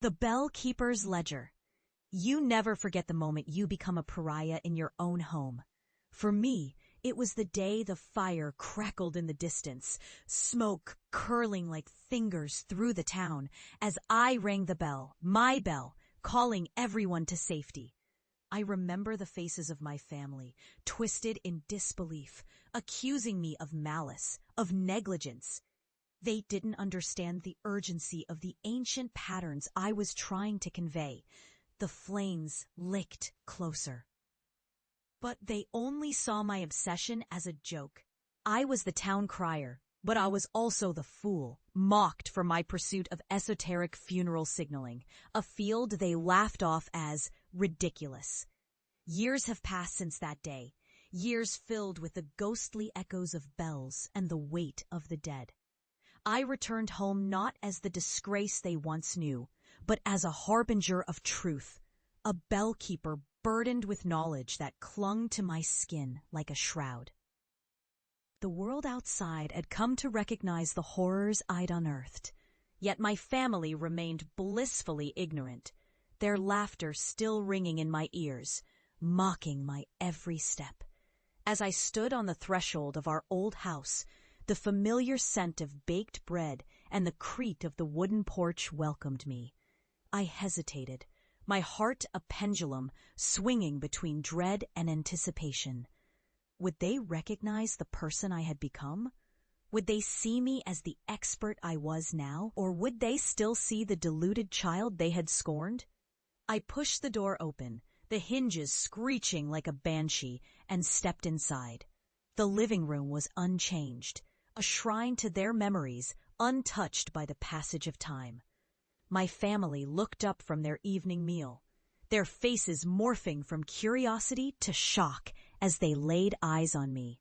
The Bell-Keeper's Ledger. You never forget the moment you become a pariah in your own home. For me, it was the day the fire crackled in the distance, smoke curling like fingers through the town, as I rang the bell, my bell, calling everyone to safety. I remember the faces of my family, twisted in disbelief, accusing me of malice, of negligence. They didn't understand the urgency of the ancient patterns I was trying to convey. The flames licked closer. But they only saw my obsession as a joke. I was the town crier, but I was also the fool, mocked for my pursuit of esoteric funeral signaling, a field they laughed off as ridiculous. Years have passed since that day, years filled with the ghostly echoes of bells and the weight of the dead. I returned home not as the disgrace they once knew, but as a harbinger of truth, a bell-keeper burdened with knowledge that clung to my skin like a shroud. The world outside had come to recognize the horrors I'd unearthed, yet my family remained blissfully ignorant, their laughter still ringing in my ears, mocking my every step. As I stood on the threshold of our old house, the familiar scent of baked bread and the creak of the wooden porch welcomed me. I hesitated, my heart a pendulum swinging between dread and anticipation. Would they recognize the person I had become? Would they see me as the expert I was now, or would they still see the deluded child they had scorned? I pushed the door open, the hinges screeching like a banshee, and stepped inside. The living room was unchanged, a shrine to their memories, untouched by the passage of time. My family looked up from their evening meal, their faces morphing from curiosity to shock as they laid eyes on me.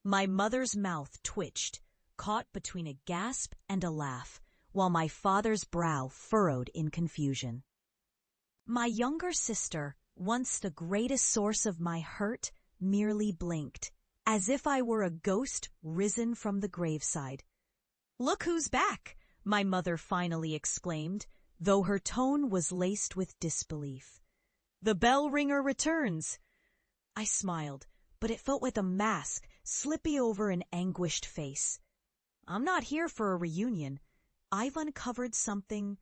My mother's mouth twitched, caught between a gasp and a laugh, while my father's brow furrowed in confusion. My younger sister, once the greatest source of my hurt, merely blinked, as if I were a ghost risen from the graveside. "Look who's back!" my mother finally exclaimed, though her tone was laced with disbelief. "The bell ringer returns!" I smiled, but it felt like a mask slipping over an anguished face. "I'm not here for a reunion. I've uncovered something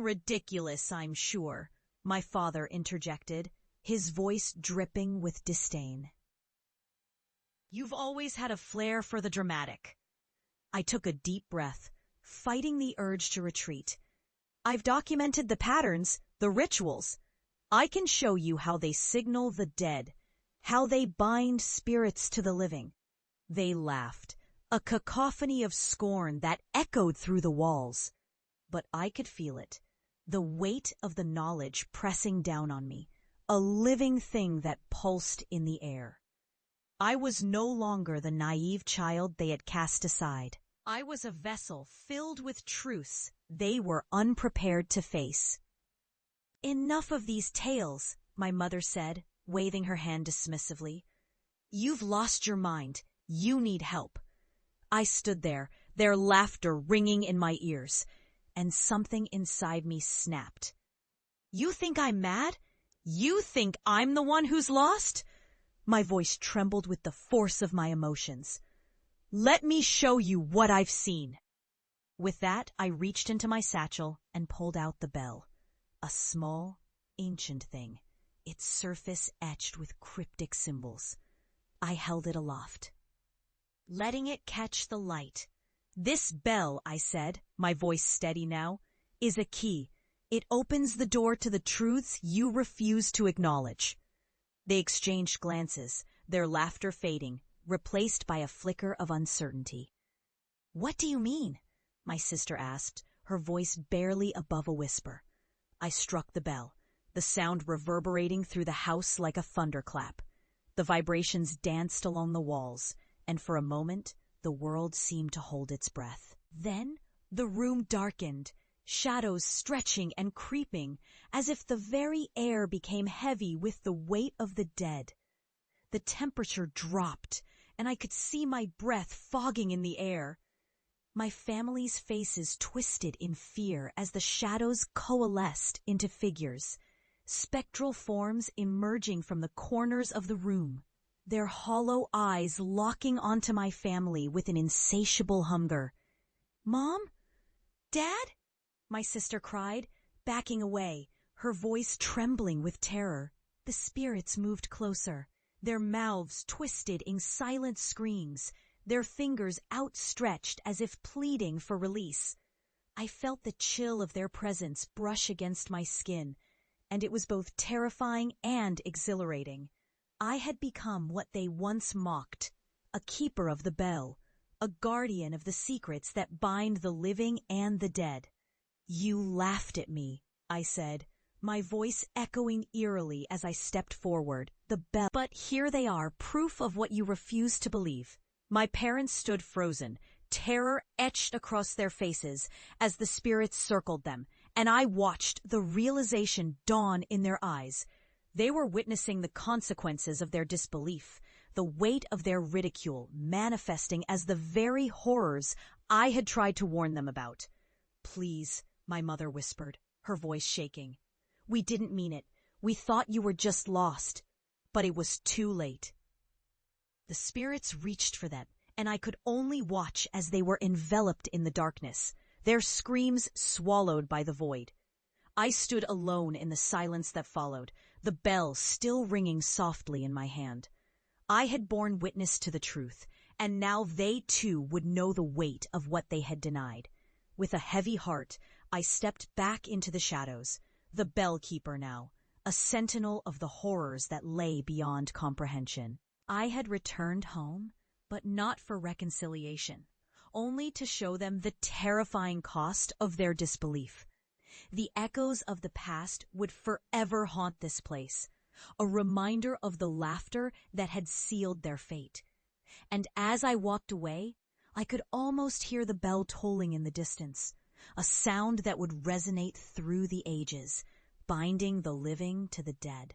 ridiculous, I'm sure," my father interjected, his voice dripping with disdain. "You've always had a flair for the dramatic." I took a deep breath, fighting the urge to retreat. "I've documented the patterns, the rituals. I can show you how they signal the dead, how they bind spirits to the living." They laughed, a cacophony of scorn that echoed through the walls. But I could feel it, the weight of the knowledge pressing down on me, a living thing that pulsed in the air. I was no longer the naive child they had cast aside. I was a vessel filled with truths they were unprepared to face. "Enough of these tales," my mother said, waving her hand dismissively. "You've lost your mind. You need help." I stood there, their laughter ringing in my ears, and something inside me snapped. "You think I'm mad? You think I'm the one who's lost?" My voice trembled with the force of my emotions. "Let me show you what I've seen." With that, I reached into my satchel and pulled out the bell. A small, ancient thing, its surface etched with cryptic symbols. I held it aloft, letting it catch the light. "This bell," I said, my voice steady now, "is a key. It opens the door to the truths you refuse to acknowledge." They exchanged glances, their laughter fading, replaced by a flicker of uncertainty. "What do you mean?" my sister asked, her voice barely above a whisper. I struck the bell, the sound reverberating through the house like a thunderclap. The vibrations danced along the walls, and for a moment the world seemed to hold its breath. Then the room darkened, shadows stretching and creeping, as if the very air became heavy with the weight of the dead. The temperature dropped, and I could see my breath fogging in the air. My family's faces twisted in fear as the shadows coalesced into figures, spectral forms emerging from the corners of the room, their hollow eyes locking onto my family with an insatiable hunger. "Mom? Dad?" my sister cried, backing away, her voice trembling with terror. The spirits moved closer, their mouths twisted in silent screams, their fingers outstretched as if pleading for release. I felt the chill of their presence brush against my skin, and it was both terrifying and exhilarating. I had become what they once mocked, a keeper of the bell, a guardian of the secrets that bind the living and the dead. "You laughed at me," I said, my voice echoing eerily as I stepped forward. "The bell. But here they are, proof of what you refuse to believe." My parents stood frozen, terror etched across their faces as the spirits circled them, and I watched the realization dawn in their eyes. They were witnessing the consequences of their disbelief, the weight of their ridicule manifesting as the very horrors I had tried to warn them about. "Please," my mother whispered, her voice shaking. "We didn't mean it. We thought you were just lost." But it was too late. The spirits reached for them, and I could only watch as they were enveloped in the darkness, their screams swallowed by the void. I stood alone in the silence that followed, the bell still ringing softly in my hand. I had borne witness to the truth, and now they too would know the weight of what they had denied. With a heavy heart, I stepped back into the shadows, the bell keeper now, a sentinel of the horrors that lay beyond comprehension. I had returned home, but not for reconciliation, only to show them the terrifying cost of their disbelief. The echoes of the past would forever haunt this place, a reminder of the laughter that had sealed their fate. And as I walked away, I could almost hear the bell tolling in the distance, a sound that would resonate through the ages, binding the living to the dead.